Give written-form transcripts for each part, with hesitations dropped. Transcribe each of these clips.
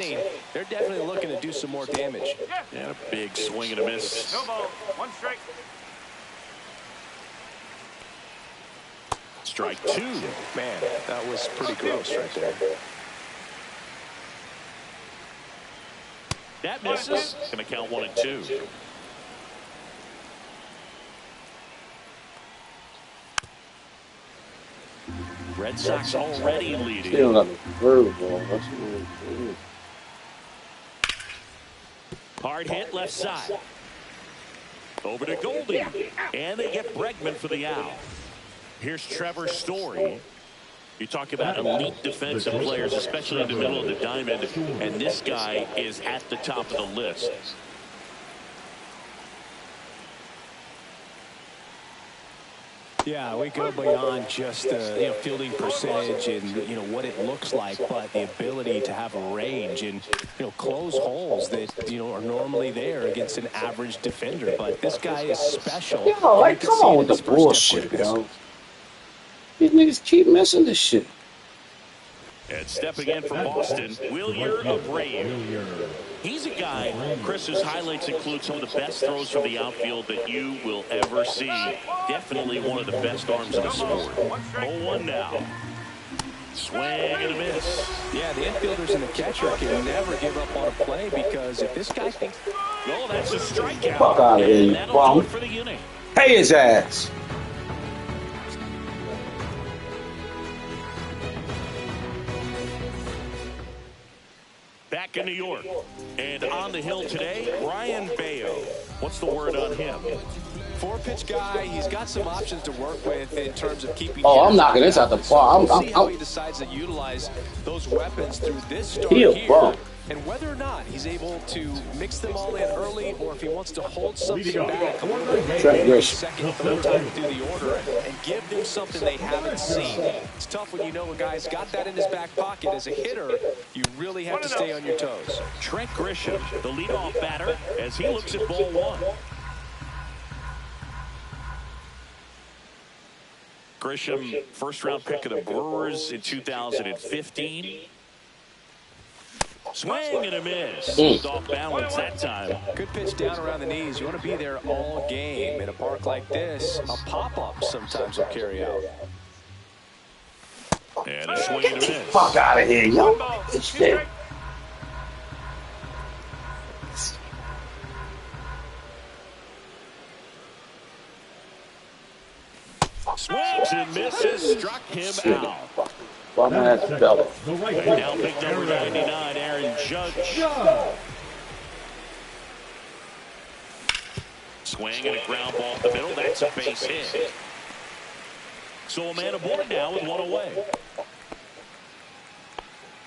They're definitely looking to do some more damage. And a big swing and a miss. No ball. One strike. Strike two. Man, that was pretty gross right there. That misses. Going to count 1-2. Red Sox already leading. Still got the curveball. That's what it is. Hard hit left side. Over to Goldie. And they get Bregman for the out. Here's Trevor Story. You talk about elite defensive players, especially in the middle of the diamond, and this guy is at the top of the list. Yeah, we go beyond just fielding percentage and what it looks like, but the ability to have a range and close holes that are normally there against an average defender. But this guy is special. Yo, like, come on with the bullshit, yo. These niggas keep missing this shit. And stepping in for Boston, Wilyer Abreu. He's a guy, Chris's highlights include some of the best throws from the outfield that you will ever see. Definitely one of the best arms in the sport. 0-1 now. Swing and a miss. Yeah, the infielders and the catcher can never give up on a play because if this guy thinks... Oh, that's a strikeout. Fuck out of here, you bum. For the inning. Pay his ass. Back in New York. And on the hill today, Brian Bayo. What's the word on him? Four-pitch guy. He's got some options to work with in terms of keeping... Oh, I'm knocking this out the park. We'll see how he decides to utilize those weapons through this start here. Bum. And whether or not he's able to mix them all in early or if he wants to hold something back second, third time through the order and give them something they haven't seen. It's tough when you know a guy's got that in his back pocket. As a hitter, you really have to stay on your toes. Trent Grisham, the leadoff batter, as he looks at ball one. Grisham, first-round pick of the Brewers in 2015. Swing and a miss. Off balance that time. Good pitch down around the knees. You want to be there all game. In a park like this, a pop-up sometimes will carry out. And a swing and a miss. Fuck out of here, yo. This shit. Swings and misses. Struck him out. Bum ass fella. Now pick number 99, Aaron Judge. Swing and a ground ball up the middle. That's a base hit. So a man aboard now with one away.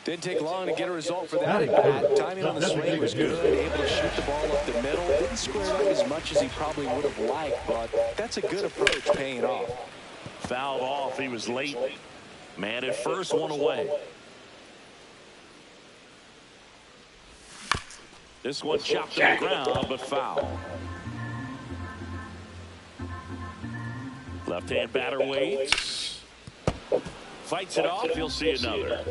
Didn't take long to get a result for that at bat. Timing on the swing was good. Able to shoot the ball up the middle. Didn't square it up as much as he probably would have liked, but that's a good approach paying off. Fouled off. He was late. Man at first, one away. This one chopped to the ground, but foul. Left-hand batter waits. Fights it off. You'll see another.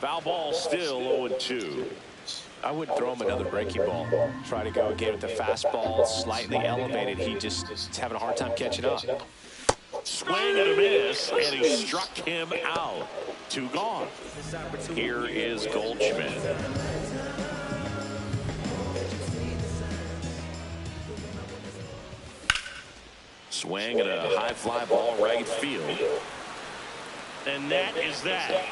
Foul ball still 0-2. I wouldn't throw him another breaking ball. Try to go again with the fastball slightly elevated. He's having a hard time catching up. Swing and a miss, and he struck him out. Two gone. Here is Goldschmidt. Swing and a high fly ball right field. And that is that.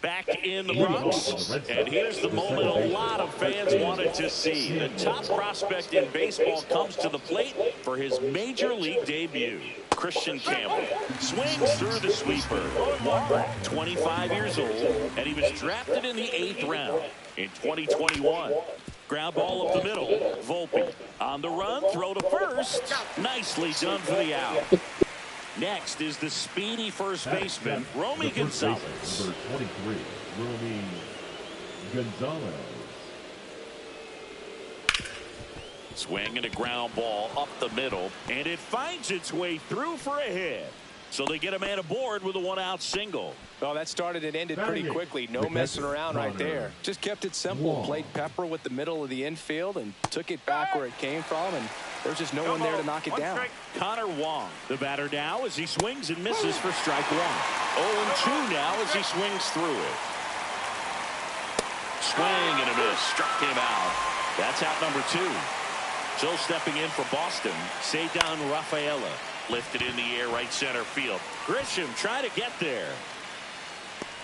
Back in the Bronx, and here's the moment a lot of fans wanted to see. The top prospect in baseball comes to the plate for his major league debut. Christian Campbell swings through the sweeper. 25 years old, and he was drafted in the 8th round in 2021. Ground ball up the middle. Volpe on the run, throw to first. Nicely done for the out. Next is the speedy first baseman, Romy Gonzalez. Number 23, Romy Gonzalez. Swing and a ground ball up the middle, and it finds its way through for a hit. So they get a man aboard with a one-out single. Well, that started and ended pretty quickly. No messing around right there. Just kept it simple. Played Pepper with the middle of the infield and took it back where it came from, and there's just no one there to knock it down. Connor Wong, the batter now as he swings and misses for strike one. 0-2 now as he swings through it. Swing and a miss. Struck him out. That's out number 2. So stepping in for Boston, Ceddanne Rafaela. Lifted in the air right center field. Grisham trying to get there.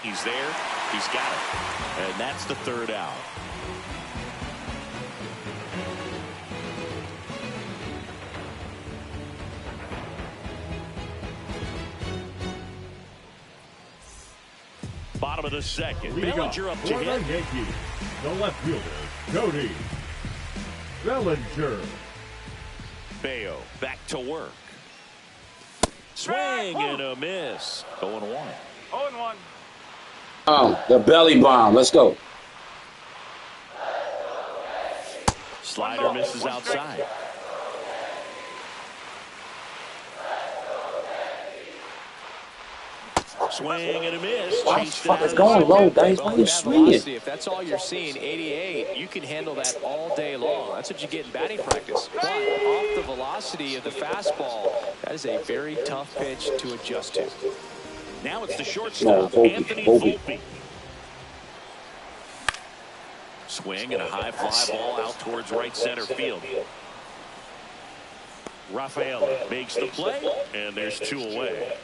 He's there. He's got it. And that's the third out. Bottom of the second. Bellinger up to hit. Yankees, the left fielder, Cody Bellinger. Bayo back to work. Swing and a miss. 0-1. 0-1. Oh, the belly bomb. Let's go. Slider misses outside. Swing and a miss. Why the fuck is going low, guys? Why are you swinging? If that's all you're seeing, 88, you can handle that all day long. That's what you get in batting practice. But off the velocity of the fastball, that is a very tough pitch to adjust to. Now it's the shortstop, Anthony Volpe. Swing and a high fly ball out towards right center field. Rafaela makes the play, and there's 2 away.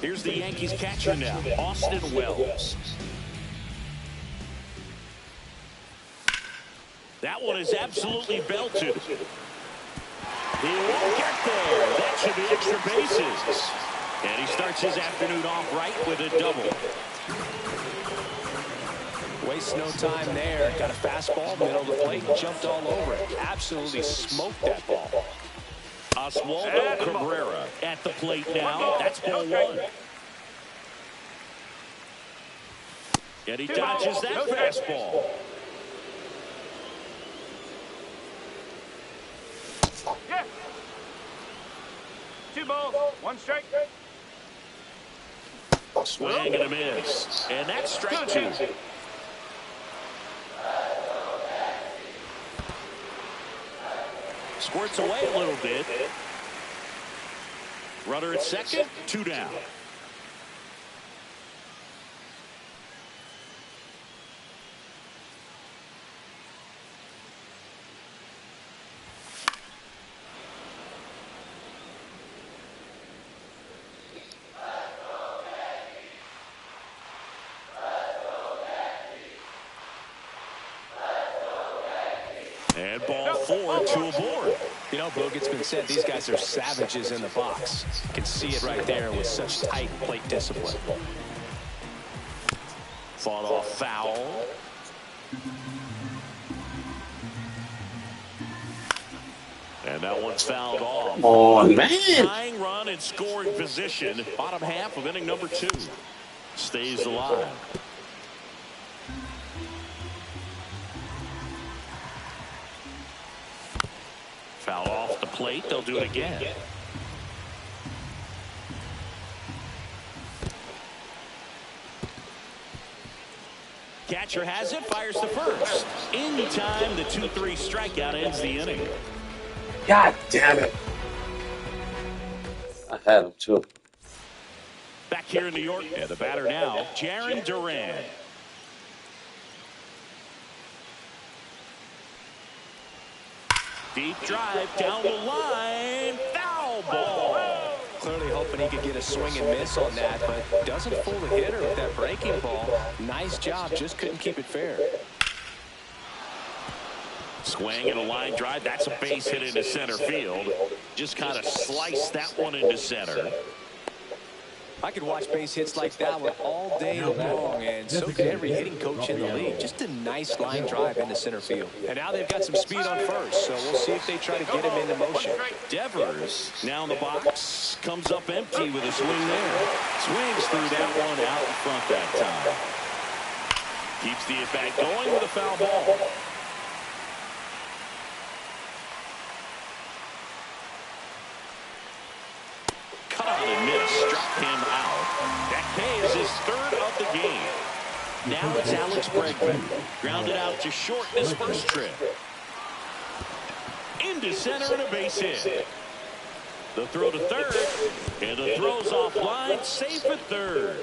Here's the Yankees catcher now, Austin Wells. That one is absolutely belted. He won't get there. That should be extra bases. And he starts his afternoon off right with a double. Wastes no time there. Got a fastball, middle of the plate, jumped all over it. Absolutely smoked that ball. Oswaldo Cabrera at the plate now. That's ball 1. And he dodges that fastball. Yeah. 2 balls, 1 strike. Swing and a miss. And that's strike 2. Squirts away a little bit. Runner at second, 2 down. And ball 4, 2 aboard. You know, Boog, it's been said these guys are savages in the box. You can see it right there with such tight plate discipline. Fought off foul. And that one's fouled off. Oh, man. Tying run in scoring position. Bottom half of inning number 2. Stays alive. Foul off the plate. They'll do it again. Catcher has it. Fires to first. In time, the 2-3 strikeout ends the inning. God damn it. I had him, too. Back here in New York, and the batter now, Jarren Duran. Deep drive down the line. Foul ball. Clearly hoping he could get a swing and miss on that, but doesn't fool the hitter with that breaking ball. Nice job, just couldn't keep it fair. Swing and a line drive. That's a base hit into center field. Just kind of sliced that one into center. I could watch base hits like that one all day long, and so could every hitting coach in the league. Just a nice line drive into center field. And now they've got some speed on first, so we'll see if they try to get him into motion. Devers now in the box, comes up empty with a swing there. Swings through that one out in front that time. Keeps the at-bat going with a foul ball. Cut on and miss, struck him out. That K is his third of the game. Now it's Alex Bregman. Grounded out to short in his first trip. Into center and a base hit. The throw to third, and the throw's offline, safe at third.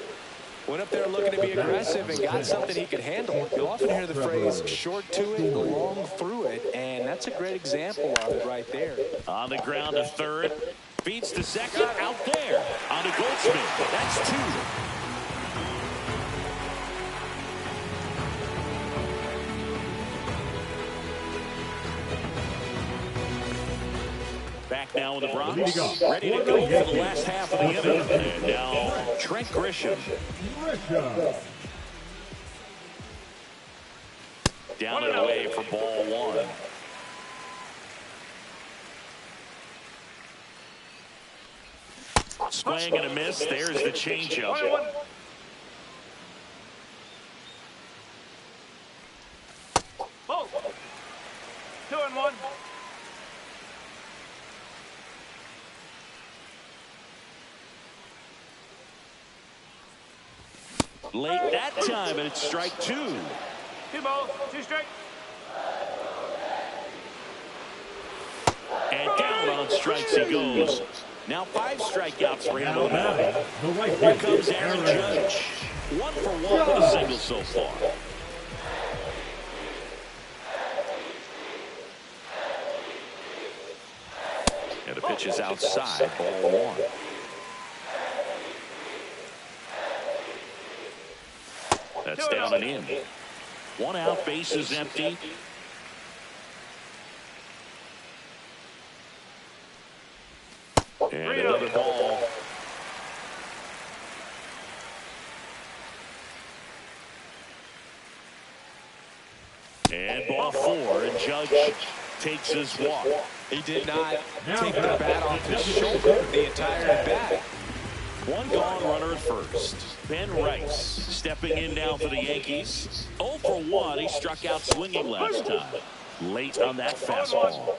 Went up there looking to be aggressive and got something he could handle. You'll often hear the phrase short to it, long through it, and that's a great example of it right there. On the ground to third, feeds to second, out there. On to Goldschmidt, that's two. Back now in the Bronx, ready to go for the last half of the inning. And now Trent Grisham. Down and away for ball one. Swing and a miss. There's the changeup. 2-1. Late that time, and it's strike two. 2 balls, 2 strikes. And down on strikes he goes. Now 5 strikeouts for him. Here comes Aaron Judge. 1 for 1 with a single so far. And the pitch is outside, ball 1. That's down and in. 1 out, base is empty. And another ball. And ball 4, and Judge takes his walk. He did not take the bat off his shoulder the entire at-bat. 1 gone, runner at first. Ben Rice stepping in now for the Yankees. 0 for 1. He struck out swinging last time. Late on that fastball.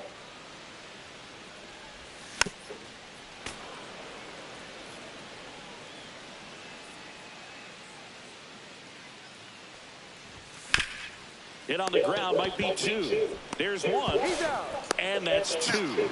Hit on the ground might be 2. There's 1. And that's 2.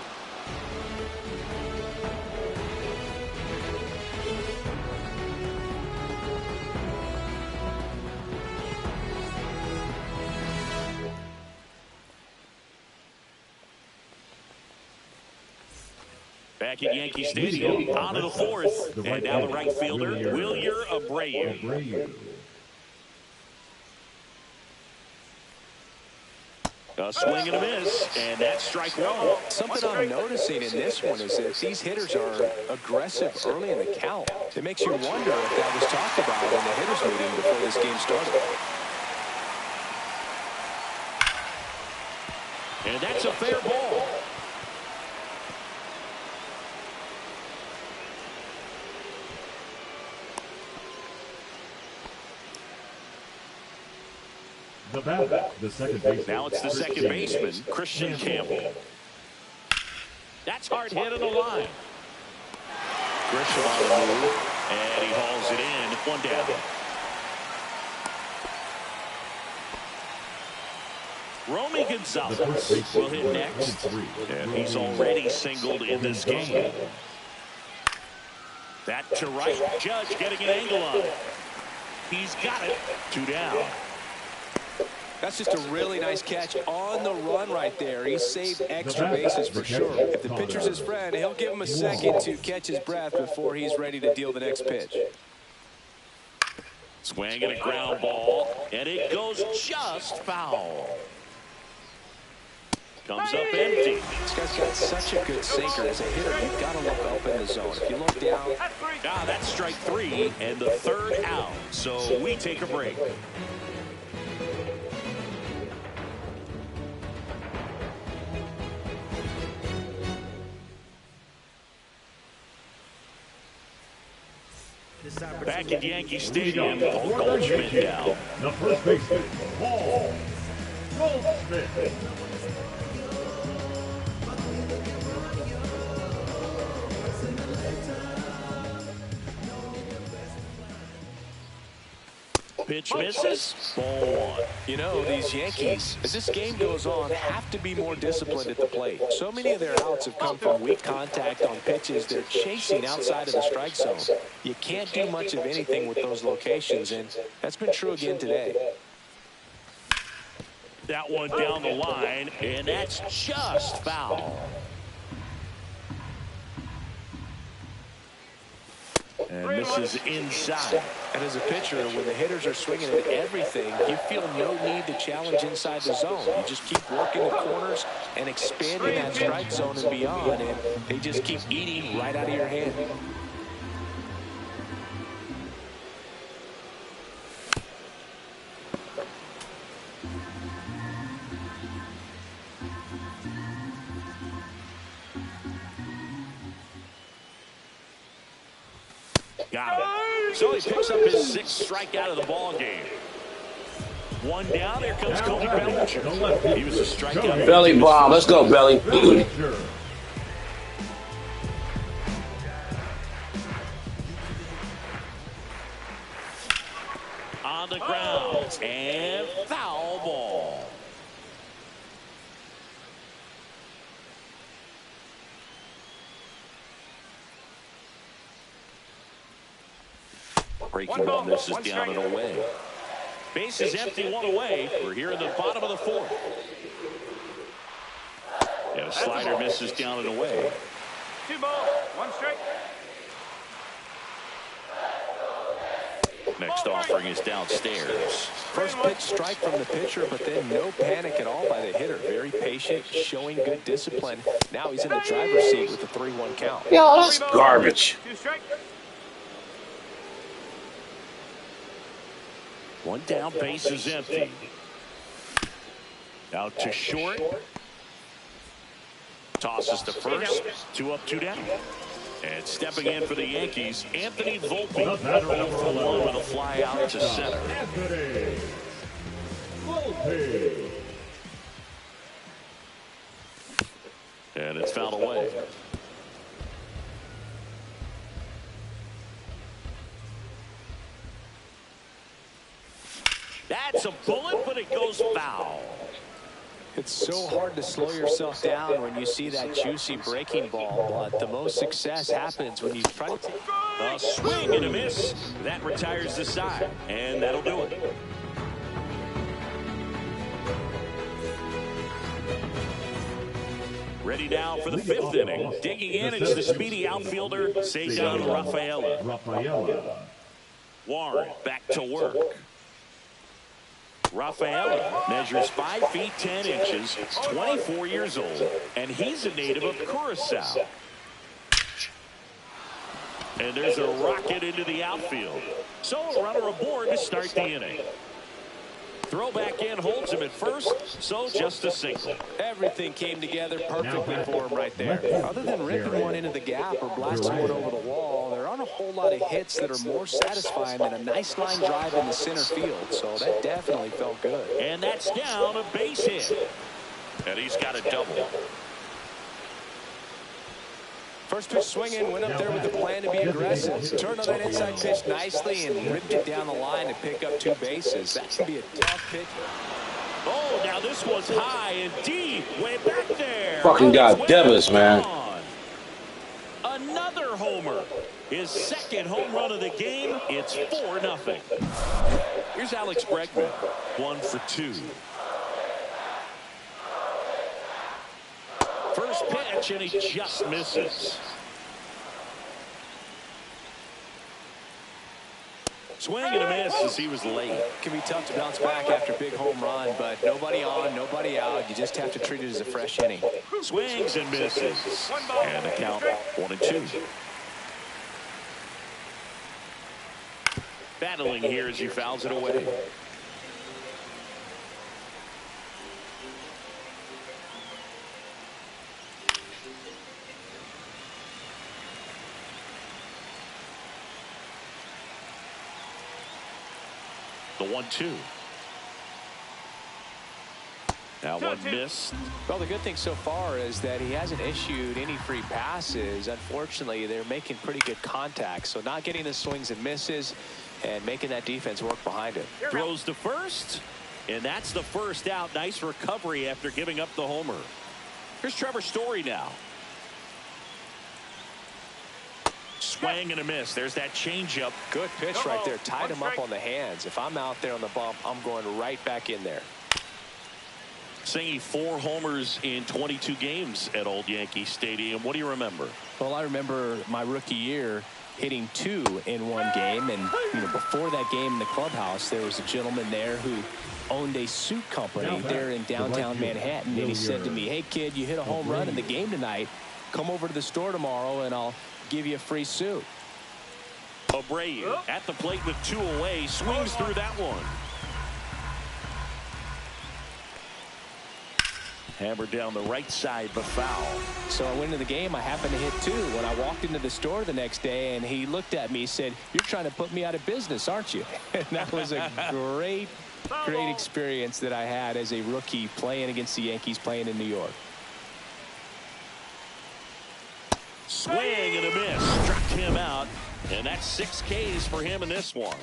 Back at Yankee Stadium, on to the 4th, and now the right fielder, Wilyer Abreu. A swing and a miss, and that's strike 1. Something I'm noticing in this one is that these hitters are aggressive early in the count. It makes you wonder if that was talked about in the hitters meeting before this game started. And that's a fair ball. The second baseman. Now it's the second baseman, Christian Campbell. That's hard hit on the line. Grisham on the move, and he hauls it in. 1 down. Romy Gonzalez will hit next, and he's already singled in this game. That to right, Judge getting an angle on it. He's got it. 2 down. That's just a really nice catch on the run right there. He saved extra bases for sure. If the pitcher's his friend, he'll give him a second to catch his breath before he's ready to deal the next pitch. Swing and a ground ball, and it goes just foul. Comes up empty. This guy's got such a good sinker. As a hitter, you've got to look up in the zone. If you look down. That's strike 3 and the 3rd out. So we take a break. Back at Yankee Stadium, Paul Goldschmidt now. The first baseman, Paul Goldschmidt. Pitch misses. Ball 1. You know, these Yankees, as this game goes on, have to be more disciplined at the plate. So many of their outs have come from weak contact on pitches they're chasing outside of the strike zone. You can't do much of anything with those locations, and that's been true again today. That one down the line, and that's just foul. And this is inside. And as a pitcher, when the hitters are swinging at everything, you feel no need to challenge inside the zone. You just keep working the corners and expanding that strike zone and beyond, and they just keep eating right out of your hand. Got it. So he picks up his 6th strikeout of the ball game. One down. Here comes Cody Bellinger. He was a strikeout. Belly bomb. Let's go, Belly. On the ground. And foul ball. Breaking ball misses down and away. Base is empty, 1 away. We're here in the bottom of the 4th. And a slider misses down and away. 2 balls, 1 strike. Next offering is downstairs. First pitch strike from the pitcher, but then no panic at all by the hitter. Very patient, showing good discipline. Now he's in the driver's seat with a 3-1 count. Yo, that's garbage. 2 strike. One down, base is empty. Out to short. Tosses to first. 2 up, 2 down. And stepping in for the Yankees, Anthony Volpe. Number 1 with a fly out to center. Anthony Volpe. And it's fouled away. That's a bullet, but it goes foul. It's so hard to slow yourself down when you see that juicy breaking ball, but the most success happens when you try to take a swing and a miss. That retires the side, and that'll do it. Ready now for the 5th inning. Digging in, it's the speedy outfielder, Cesar Rafaela. Warren back to work. Rafaela measures 5 feet 10 inches, 24 years old, and he's a native of Curacao. And there's a rocket into the outfield. So a runner aboard to start the inning. Throw back in, holds him at first, so just a single. Everything came together perfectly for him right there. Other than ripping one into the gap or blasting one over the wall, there aren't a whole lot of hits that are more satisfying than a nice line drive in the center field, so that definitely felt good. And that's down, a base hit. And he's got a double. First pitch swinging, went up there with the plan to be aggressive. Turned on that inside pitch nicely and ripped it down the line to pick up 2 bases. That can be a tough pitch. Oh, now this one's high and deep, way back there. Fucking got Devers, man. Another homer. His 2nd home run of the game. It's 4-0. Here's Alex Bregman. 1 for 2. First pitch, and he just misses. Swing and a miss as he was late. It can be tough to bounce back after a big home run, but nobody on, nobody out. You just have to treat it as a fresh inning. Swings and misses. And the count 1-2. Battling here as he fouls it away. The 1-2. Now one missed. Well, the good thing so far is that he hasn't issued any free passes. Unfortunately, they're making pretty good contact, so not getting the swings and misses and making that defense work behind him. Throws to first, and that's the first out. Nice recovery after giving up the homer. Here's Trevor Story now. Swing and a miss. There's that changeup. Good pitch right there. Tied him up on the hands. If I'm out there on the bump, I'm going right back in there. Saying 4 homers in 22 games at Old Yankee Stadium. What do you remember? Well, I remember my rookie year hitting 2 in one game, and before that game in the clubhouse, there was a gentleman there who owned a suit company there in downtown Manhattan, and he said to me, "Hey kid, you hit a home run in the game tonight. Come over to the store tomorrow and I'll give you a free suit." Abreu at the plate with 2 away, swings through that one. Hammered down the right side, but foul. So I went into the game. I happened to hit 2 when I walked into the store the next day, and he looked at me and said, "You're trying to put me out of business, aren't you?" And that was a great experience that I had as a rookie playing against the Yankees, playing in New York. Swing and a miss. Struck him out, and that's 6 Ks for him in this one.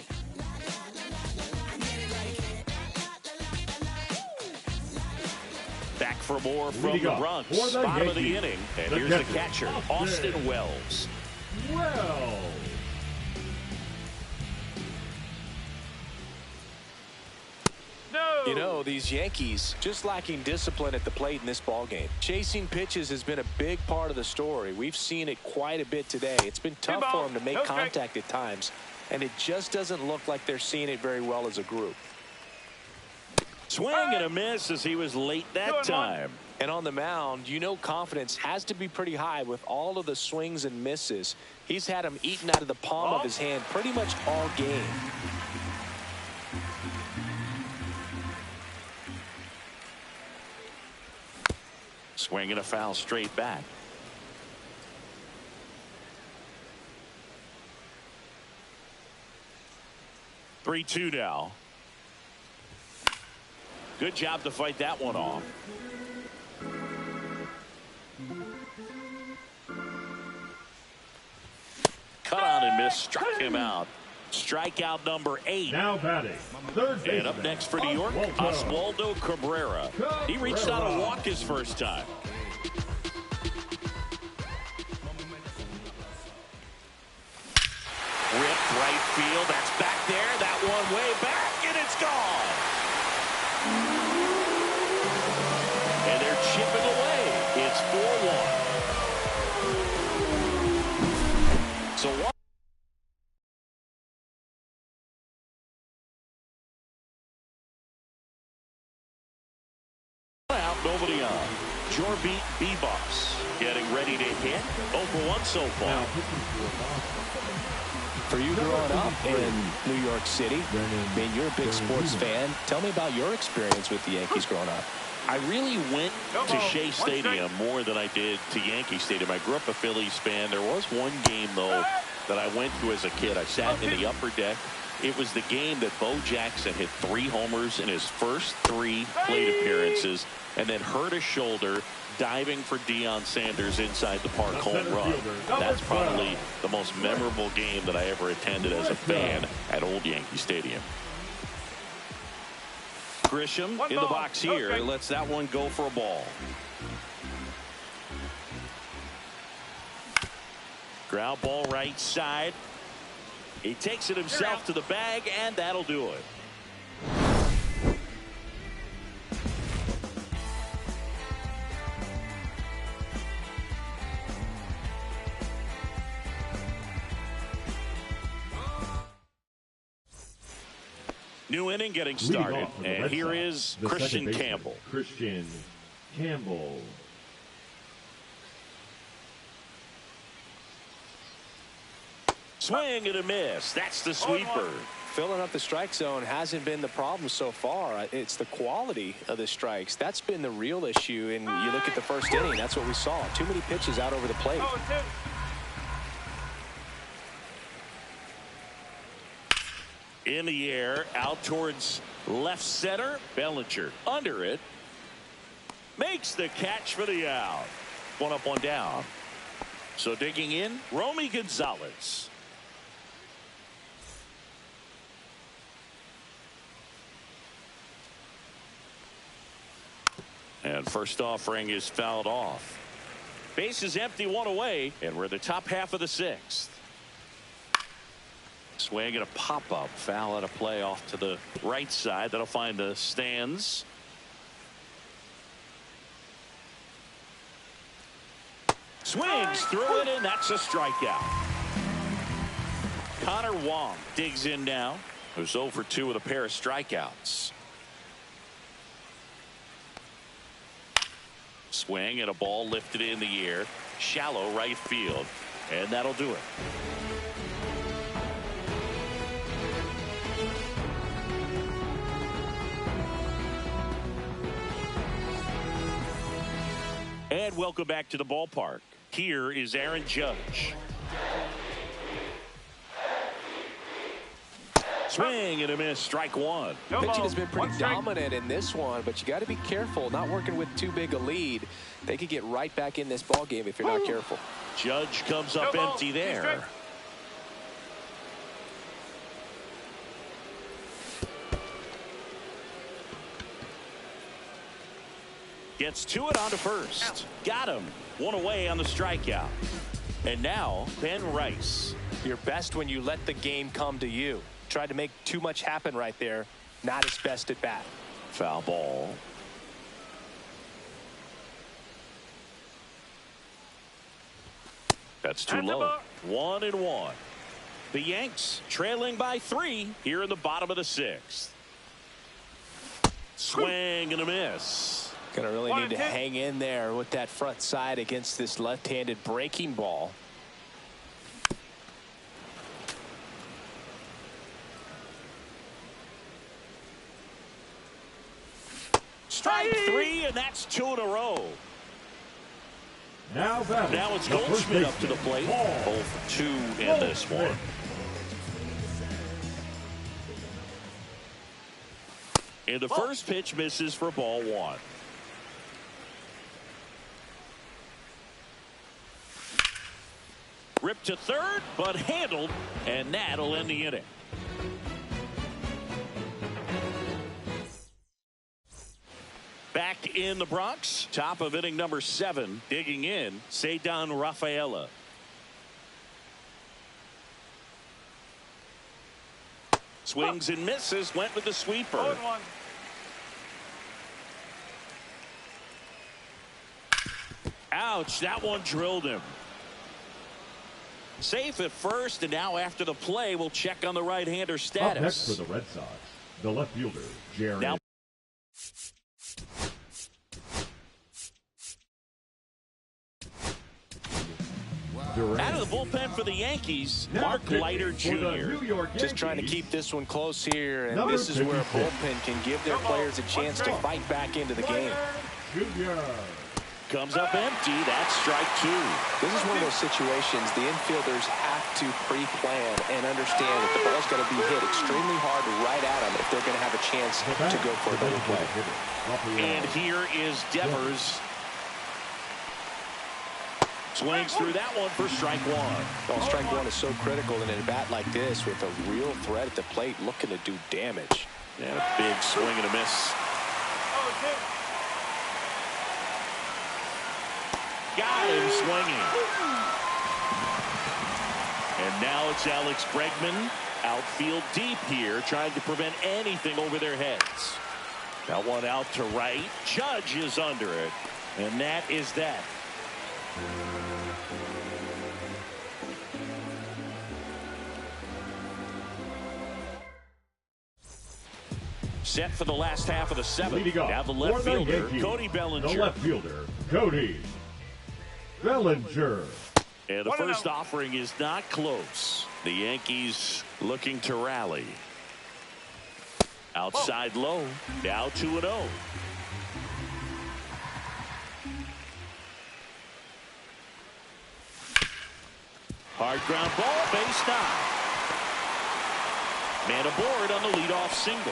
Back for more from the Bronx. Bottom of the inning. And here's the catcher, Austin Wells. You know, these Yankees just lacking discipline at the plate in this ballgame. Chasing pitches has been a big part of the story. We've seen it quite a bit today. It's been tough for them to make contact at times, and it just doesn't look like they're seeing it very well as a group. Swing and a miss as he was late that time. And on the mound, confidence has to be pretty high with all of the swings and misses. He's had them eaten out of the palm of his hand pretty much all game. Swing and a foul straight back. "3-2 now. Good job to fight that one off. Cut on and miss. Struck him out. Strikeout number 8. Now batting, third baseman. And up next for New York, Oswaldo Cabrera. He reached out and walked his first time. Ripped right field. That's back there. That one way back, and it's gone. And they're chipping away. It's 4-1. So one out, nobody on. Jorbeat Bebos getting ready to hit. 0-for-1 so far. For you growing up in New York City, you're a big sports fan. Tell me about your experience with the Yankees growing up. I really went to Shea Stadium more than I did to Yankee Stadium. I grew up a Phillies fan. There was one game, though, that I went to as a kid. I sat in the upper deck. It was the game that Bo Jackson hit 3 homers in his first 3 plate appearances and then hurt his shoulder diving for Deion Sanders inside the park home run. That's probably the most memorable game that I ever attended as a fan at Old Yankee Stadium. Grisham in the box here. Lets that one go for a ball. Ground ball right side. He takes it himself to the bag, and that'll do it. New inning getting Leading started, off for the and Red here Sox, is the Christian second baseman, Campbell. Christian Campbell. Swing and a miss. That's the sweeper. Filling up the strike zone hasn't been the problem so far. It's the quality of the strikes. That's been the real issue. And you look at the first inning, that's what we saw. Too many pitches out over the plate. In the air, out towards left center. Bellinger under it. Makes the catch for the out. One up, one down. So digging in, Romy Gonzalez. And first offering is fouled off. Base is empty, one away, and we're in the top half of the sixth. Swing and a pop-up. Foul out of play off to the right side. That'll find the stands. Swings through it, and that's a strikeout. Connor Wong digs in now. Who's 0 for 2 with a pair of strikeouts. Swing and a ball lifted in the air. Shallow right field. And that'll do it. And welcome back to the ballpark. Here is Aaron Judge. Swing and a miss, strike one. Pitching has been pretty dominant in this one, but you got to be careful. Not working with too big a lead. They could get right back in this ball game if you're not careful. Judge comes up empty there. Gets to it onto first. Got him. One away on the strikeout. And now Ben Rice. You're best when you let the game come to you. Tried to make too much happen right there. Not his best at bat. Foul ball. That's too low. 1-1. The Yanks trailing by 3 here in the bottom of the 6th. Swing and a miss. Gonna really need to hang in there with that front side against this left-handed breaking ball. Strike 3, and that's 2 in a row. Now it's Goldschmidt up to the plate. 0 for 2 in this one. And the first pitch misses for ball 1. Ripped to third, but handled, and that'll end the inning. Back in the Bronx, top of inning number 7, digging in, Ceddanne Rafaela. Swings and misses, went with the sweeper. Ouch, that one drilled him. Safe at first, and now after the play, we'll check on the right-hander status. Up next for the Red Sox, the left fielder, Jerry. Now out of the bullpen for the Yankees, Mark Leiter Jr. Just trying to keep this one close here, and this is where a bullpen can give their players a chance to fight back into the game. Comes up empty. That's strike 2. This is one of those situations the infielders have to pre-plan and understand that the ball's going to be hit extremely hard right at them if they're going to have a chance to go for a double play. And here is Devers. Swings through that one for strike 1. Well, strike 1 is so critical in a bat like this with a real threat at the plate looking to do damage. And a big swing and a miss. Got him swinging. And now it's Alex Bregman. Outfield deep here, trying to prevent anything over their heads. That one out to right. Judge is under it. And that is that. set for the last half of the seventh. Leading off Now the left for the fielder, Yankees, Cody Bellinger. The left fielder, Cody Bellinger. And the first offering is not close. The Yankees looking to rally. Outside low, now 2-0. Hard ground ball, base knock. Man aboard on the leadoff single.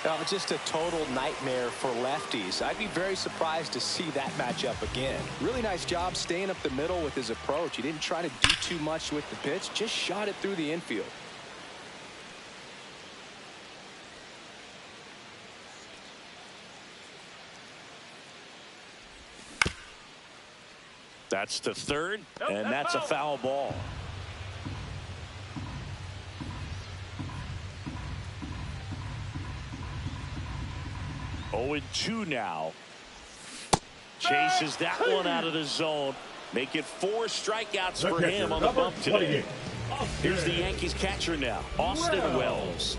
Oh, just a total nightmare for lefties. I'd be very surprised to see that matchup again. Really nice job staying up the middle with his approach. He didn't try to do too much with the pitch, just shot it through the infield. That's to third, and that's a foul ball. Oh, 2 now. Chases that one out of the zone. Make it 4 strikeouts for him on the bump today. Here's the Yankees catcher now, Austin Wells.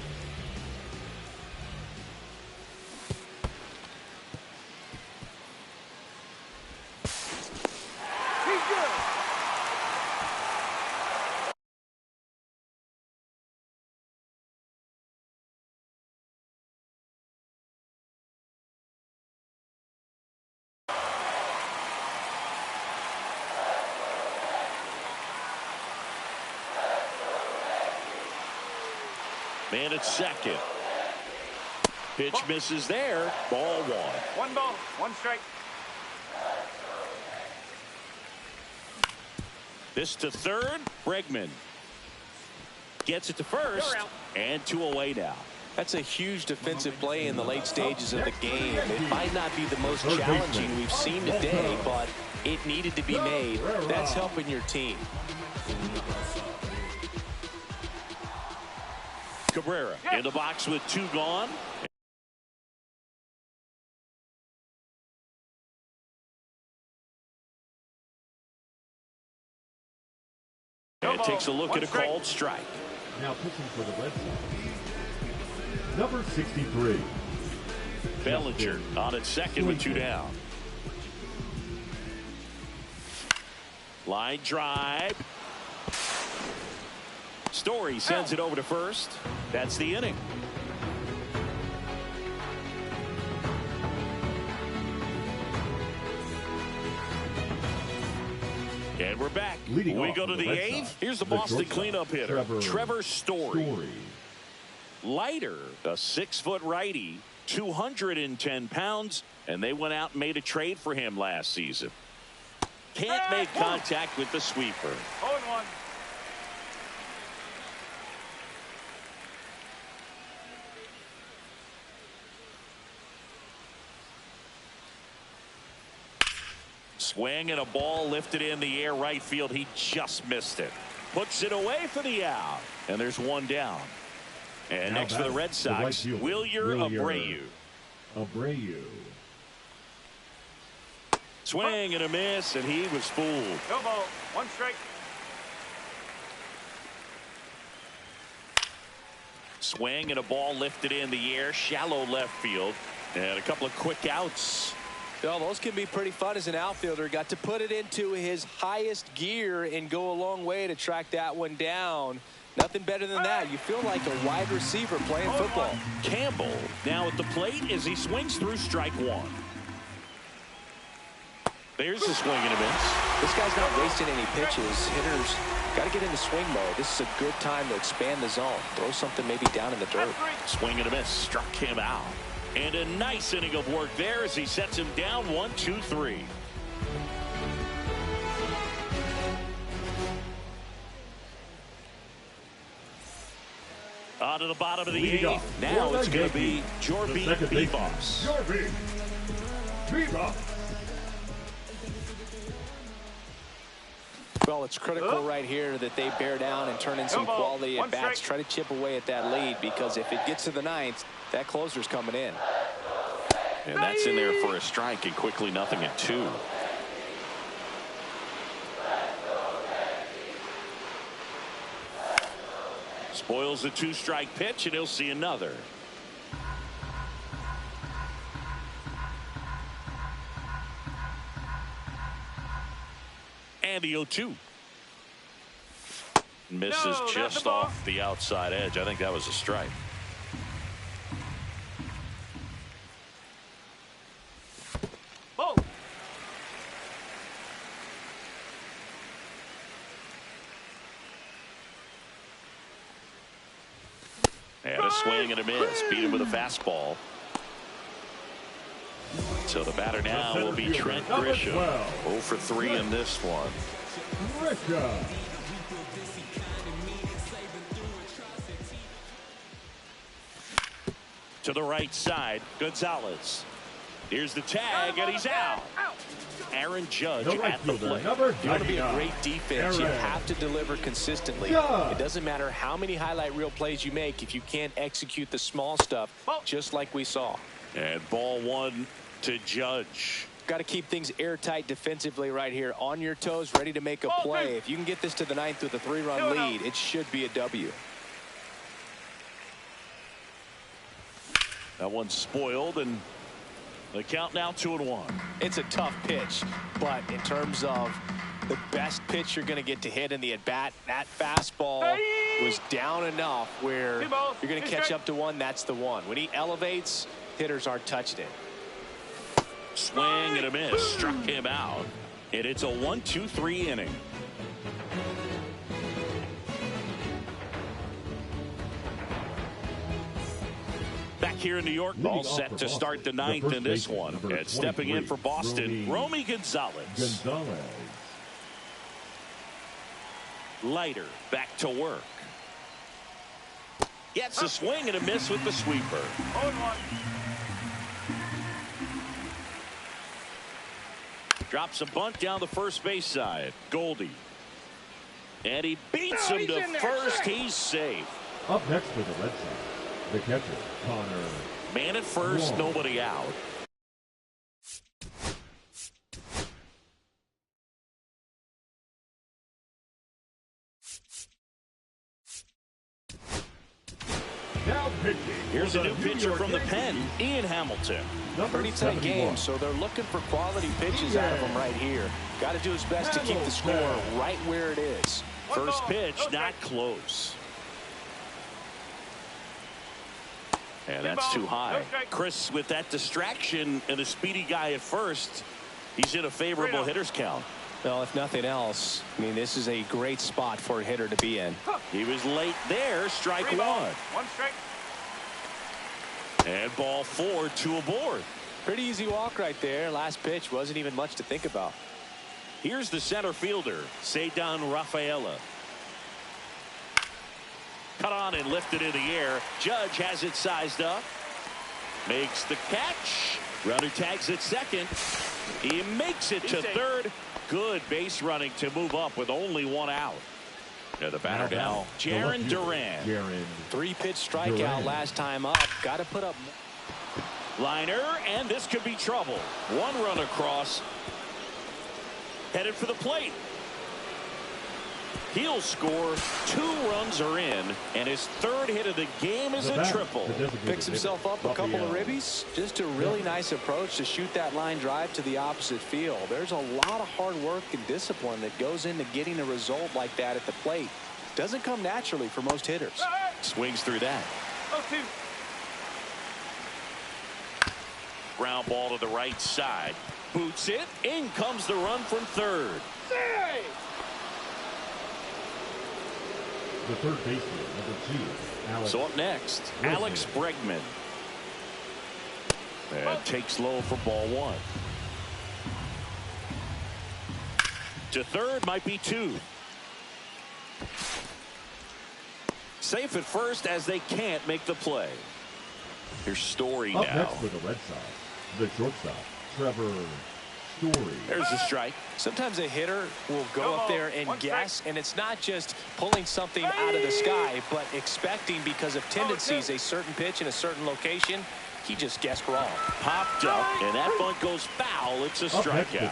Man at second. Pitch misses there. Ball 1. 1 ball, 1 strike. This to third. Bregman gets it to first, and 2 away now. That's a huge defensive play in the late stages of the game. It might not be the most challenging we've seen today, but it needed to be made. That's helping your team. Cabrera in the box with 2 gone. And takes a look at a called strike. Now pitching for the Red Sox, number 63. Bellinger on at second with 2 down. Line drive. Story sends it over to first. That's the inning. And we're back. Leading we off go to the Red 8th. Sox, Here's the Boston cleanup hitter, Trevor Story. Lighter, a 6-foot righty, 210 pounds, and they went out and made a trade for him last season. Can't make contact with the sweeper. 0-1. Swing and a ball lifted in the air right field. He just missed it. Puts it away for the out. And there's 1 down. And now next for the Red Sox, right Wilyer Abreu. Abreu. Swing and a miss, and he was fooled. No ball, 1 strike. Swing and a ball lifted in the air, shallow left field, and a couple of quick outs. Well, those can be pretty fun as an outfielder. Got to put it into his highest gear and go a long way to track that one down. Nothing better than that. You feel like a wide receiver playing football. Campbell now at the plate as he swings through strike 1. There's the swing and a miss. This guy's not wasting any pitches. Hitters got to get into swing mode. This is a good time to expand the zone. Throw something maybe down in the dirt. Swing and a miss. Struck him out. And a nice inning of work there as he sets him down 1-2-3. On to the bottom of the 8th. Now it's going to be Jorby Vivas. Jorby Vivas. Well, it's critical right here that they bear down and turn in some quality at bats. Try to chip away at that lead, because if it gets to the 9th, that closer's coming in. And that's in there for a strike, and quickly 0-2. Spoils the 2-strike pitch, and he'll see another. And the 0-2. Misses No, just off the outside edge. I think that was a strike. Ball. And a swing and a miss. Beat him with a fastball. So the batter now will be Trent Grisham. 0 for 3 in this one. Grisham. To the right side, Gonzalez. Here's the tag, and he's out. Aaron Judge at the plate. You want to be a great defense, you have to deliver consistently. It doesn't matter how many highlight reel plays you make if you can't execute the small stuff, just like we saw. And ball 1 to Judge. Got to keep things airtight defensively right here. On your toes, ready to make a play. If you can get this to the 9th with a 3-run lead, it should be a W. That one's spoiled, and the count now 2-1. It's a tough pitch, but in terms of the best pitch you're going to get to hit in the at-bat, that fastball was down enough where you're going to catch up to one. That's the one. When he elevates, hitters aren't touching it. Swing and a miss. Struck him out. And it's a 1-2-3 inning. Back here in New York, all set to start the 9th in this one. And stepping in for Boston, Romy Gonzalez. Leiter back to work. Gets a swing and a miss with the sweeper. 0-1. Drops a bunt down the first base side. Goldie. And he beats him to first. He's safe. Up next for the Red Sox, the catcher, Connor. Man at first, nobody out. Now pitching. Here's a new pitcher from the pen, Ian Hamilton. Pretty tight game, so they're looking for quality pitches out of him right here. Got to do his best to keep the score right where it is. First pitch, not close. And that's too high. Chris, with that distraction and a speedy guy at first, he's in a favorable hitter's count. Well, if nothing else, I mean, this is a great spot for a hitter to be in. He was late there. Strike 1. 1 strike. And ball 4, 2 aboard. Pretty easy walk right there. Last pitch wasn't even much to think about. Here's the center fielder, Ceddanne Rafaela. Cut on and lifted in the air. Judge has it sized up. Makes the catch. Runner tags at second. He makes it to third. Good base running to move up with only 1 out. The batter now, Jarren Duran. 3-pitch strikeout last time up. Got to put up. Liner, and this could be trouble. 1 run across. Headed for the plate. He'll score. 2 runs are in, and his 3rd hit of the game is a triple. Picks himself up a couple of ribbies. Just a really nice approach to shoot that line drive to the opposite field. There's a lot of hard work and discipline that goes into getting a result like that at the plate. Doesn't come naturally for most hitters. Swings through that. 0-2. Ground ball to the right side. Boots it. In comes the run from third. The third baseman, number 2, Alex. So up next, Alex Bregman. And takes low for ball 1. To third might be 2. Safe at first as they can't make the play. Here's Story Up now. next for the Red Sox, the shortstop, Trevor Story. There's the strike. Sometimes a hitter will go up there and guess, and it's not just pulling something out of the sky, but expecting because of tendencies a certain pitch in a certain location. He just guessed wrong. Popped up, and that bunt goes foul. It's a strikeout.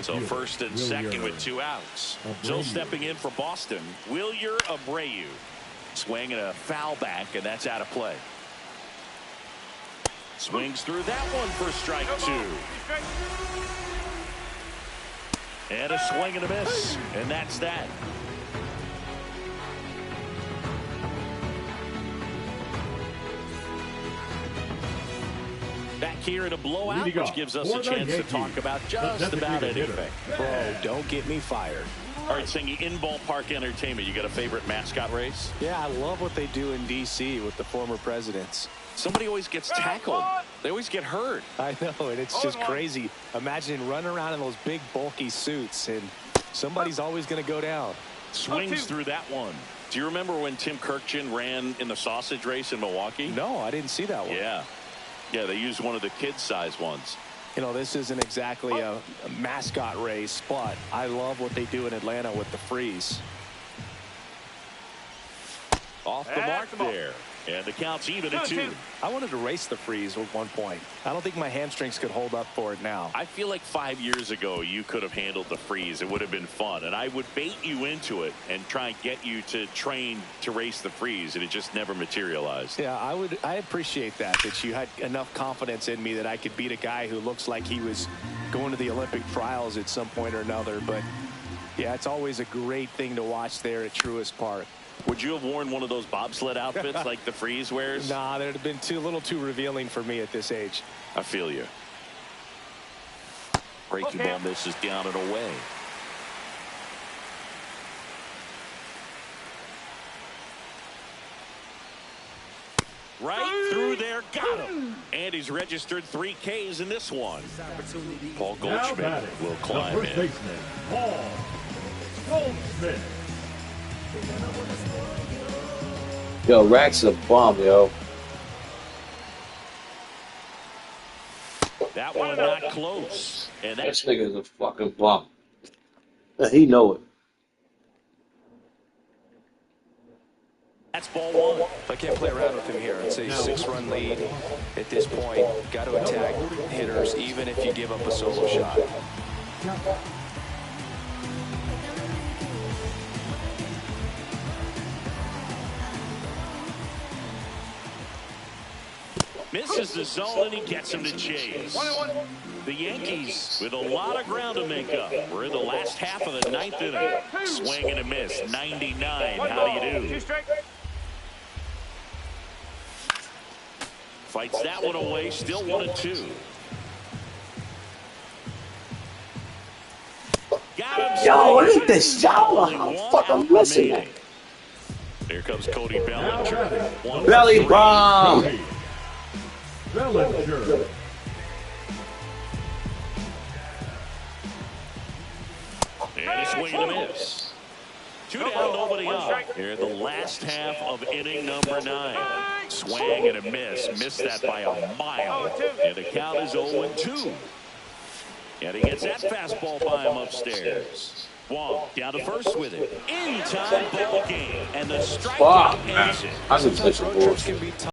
So first and second with 2 outs. Still stepping in for Boston, Wilyer Abreu. Swing and a foul back, and that's out of play. Swings through that one for strike 2. And a swing and a miss. And that's that. Back here in a blowout, which gives us a chance to talk about just about anything. Bro, don't get me fired. All right, Singy, in ballpark entertainment, you got a favorite mascot race? Yeah, I love what they do in D.C. with the former presidents. Somebody always gets tackled. They always get hurt. I know, and it's just crazy. Imagine running around in those big, bulky suits, and somebody's always going to go down. Swings through that one. Do you remember when Tim Kirkjian ran in the sausage race in Milwaukee? No, I didn't see that one. Yeah, they used one of the kid-size ones. You know, this isn't exactly a mascot race, but I love what they do in Atlanta with the freeze. Off the mark there. And the count's even at 2. I wanted to race the freeze at one point. I don't think my hamstrings could hold up for it now. I feel like 5 years ago you could have handled the freeze. It would have been fun. And I would bait you into it and try and get you to train to race the freeze. And it just never materialized. Yeah, I appreciate that you had enough confidence in me that I could beat a guy who looks like he was going to the Olympic trials at some point or another. But, yeah, it's always a great thing to watch there at Truist Park. Would you have worn one of those bobsled outfits like the freeze wears? Nah, that would have been a little too revealing for me at this age. I feel you. Breaking ball misses down and away. Right through there, got him. And he's registered 3 Ks in this one. Paul Goldschmidt will climb in. Baseman, Paul Goldschmidt. Yo, Rack's a bomb, yo. That one not close. And This nigga's a fucking bomb. He know it. that's ball 1. I can't play around with him here. It's a 6-run lead at this point. Got to attack hitters even if you give up a solo shot. Misses the zone and he gets him to chase. The Yankees with a lot of ground to make up. We're in the last half of the 9th inning. Swing and a miss. 99. How do you do? Fights that one away. Still 1-2. Got him. Yo, look at this shower. I'm fucking missing it. Here comes Cody Bellinger. Belly bomb. Bellinger. And a swing and a miss. 2 down, nobody out. Here in the last half of inning number 9. Swing and a miss. Missed that by a mile. And the count is 0-2. And he gets that fastball by him upstairs. Wong down to first with it. In time ball game. And the strikeout ends it. I can touch the ball.